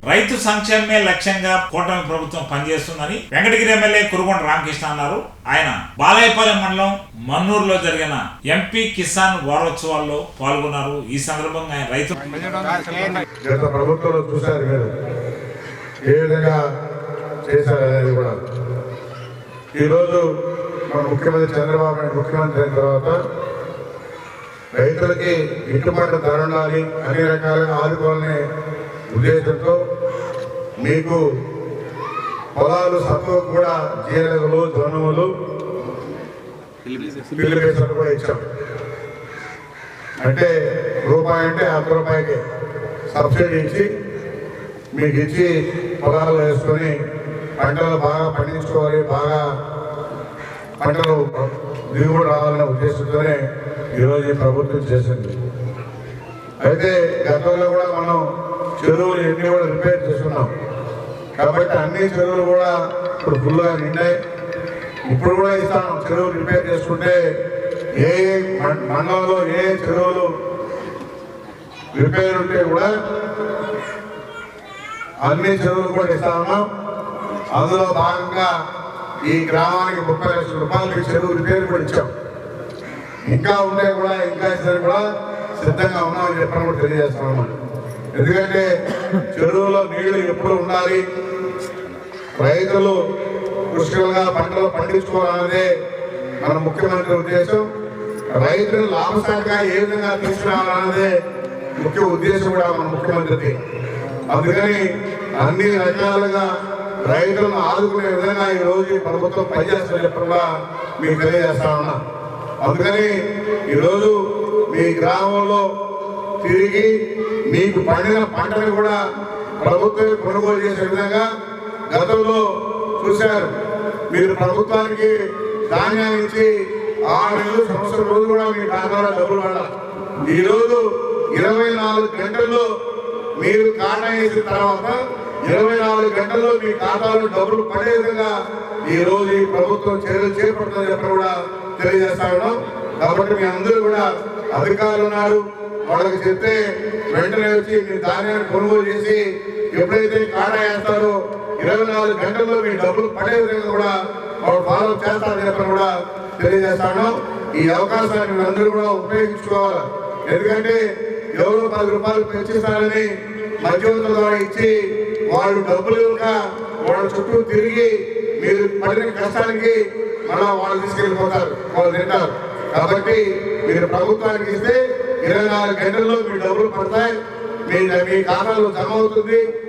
రైతు సంక్షేమమే లక్ష్యంగా కూటమి ప్రభుత్వం పనిచేస్తుందని వెంకటగిరి ఎమ్మెల్యే కురుగొండ రామకృష్ణ అన్నారు. ఆయన బాలాయపాలెం మండలం మన్నూరులో జరిగిన ఎంపీ కిసాన్ వారోత్సవాల్లో పాల్గొన్నారు. ఈ సందర్భంగా ఆయన రైతు గత ప్రభుత్వంలో చూశారు మీరు ఏ విధంగా చేశారనేది కూడా. ఈరోజు మన ముఖ్యమంత్రి చంద్రబాబు నాయుడు ముఖ్యమంత్రి అయిన తర్వాత రైతులకి గిట్టుబాటు ధర ఉండాలి, అన్ని రకాలుగా ఆదుకోవాలనే ఉద్దేశంతో మీకు పొలాలు సత్తువకు కూడా జీలగలు జొన్నములు పిల్లిపేసలు కూడా ఇచ్చాం. అంటే రూపాయి అంటే ₹100 సబ్సిడీ ఇచ్చి మీకు ఇచ్చి పొలాలు వేసుకొని పంటలు బాగా పండించుకోవాలి, బాగా పంటలు దిగుబడి రావాలనే ఉద్దేశంతోనే ఈరోజు ఈ ప్రభుత్వం చేసింది. అయితే గతంలో కూడా మనం చెరువులు ఎన్ని కూడా రిపేర్ చేసుకున్నాం కాబట్టి అన్ని చెరువులు కూడా ఇప్పుడు ఫుల్గా నిండాయి. ఇప్పుడు కూడా ఇస్తాం. చెరువులు రిపేర్ చేసుకుంటే ఏ మండలంలో ఏ చెరువులు రిపేర్ ఉంటే కూడా అన్ని చెరువులు కూడా ఇస్తా ఉన్నాం. అందులో భాగంగా ఈ గ్రామానికి ₹30 లక్షల చెరువు రిపేర్ కూడా ఇచ్చాం. ఇంకా ఉంటే కూడా ఇంకా ఇస్తారు కూడా సిద్ధంగా ఉన్నామని చెప్పడం కూడా తెలియజేస్తున్నాం. ఎందుకంటే చెరువులో నీళ్లు ఎప్పుడు ఉండాలి, రైతులు పుష్కలంగా పంటలు పండించుకోవాలన్నదే మన ముఖ్యమంత్రి ఉద్దేశం. రైతులు లాభసాటిగా ఏ విధంగా తీసుకురావాలన్నదే ముఖ్య ఉద్దేశం కూడా మన ముఖ్యమంత్రిది. అందుకని అన్ని రకాలుగా రైతులను ఆదుకునే విధంగా ఈ రోజు ప్రభుత్వం పనిచేస్తుందని చెప్పకుండా మీకు తెలియజేస్తా ఉన్నా. అందుకని ఈరోజు మీ గ్రామంలో తిరిగి మీకు పండిన పంటను కూడా ప్రభుత్వం కొనుగోలు చేసే విధంగా గతంలో చూశారు. మీరు ప్రభుత్వానికి ధాన్యాన్ని ఇచ్చి 6 నెలలు సంవత్సరం రోజు కూడా మీ ఖాతాలో డబ్బులు పడాలి. ఈరోజు 24 గంటల్లో మీరు ఖాతా వేసిన తర్వాత 24 గంటల్లో మీ ఖాతాలో డబ్బులు పడే విధంగా ఈ రోజు ఈ ప్రభుత్వం చర్యలు చేపడుతుందని చెప్పి కూడా తెలియజేస్తా ఉన్నాం. కాబట్టి మీ అందరూ కూడా అధికారులు ఉన్నారు, వాళ్ళకి చెప్తే వెంటనే వచ్చి మీ ధాన్యాన్ని కొనుగోలు చేసి ఎప్పుడైతే ఖాతా వేస్తారో 24 గంటల్లో మీ డబ్బులు పడే విధంగా కూడా వాళ్ళు ఫాలో చేస్తారని చెప్పి కూడా తెలియజేస్తాను. ఈ అవకాశాన్ని మీరు అందరూ కూడా ఉపయోగించుకోవాలి. ఎందుకంటే ఎవరో ₹10 పెంచిస్తారని మధ్యవర్తుల ద్వారా ఇచ్చి వాళ్ళు డబ్బులు ఇవ్వక వాళ్ళ చుట్టూ తిరిగి మీరు పడిన కష్టానికి మళ్ళా వాళ్ళు తీసుకెళ్ళిపోతారు, వాళ్ళు తింటారు. కాబట్టి మీరు ప్రభుత్వానికి ఇస్తే 24 గంటల్లో మీ డబ్బులు పడతాయి, మీ ఖాతాలో జమ అవుతుంది.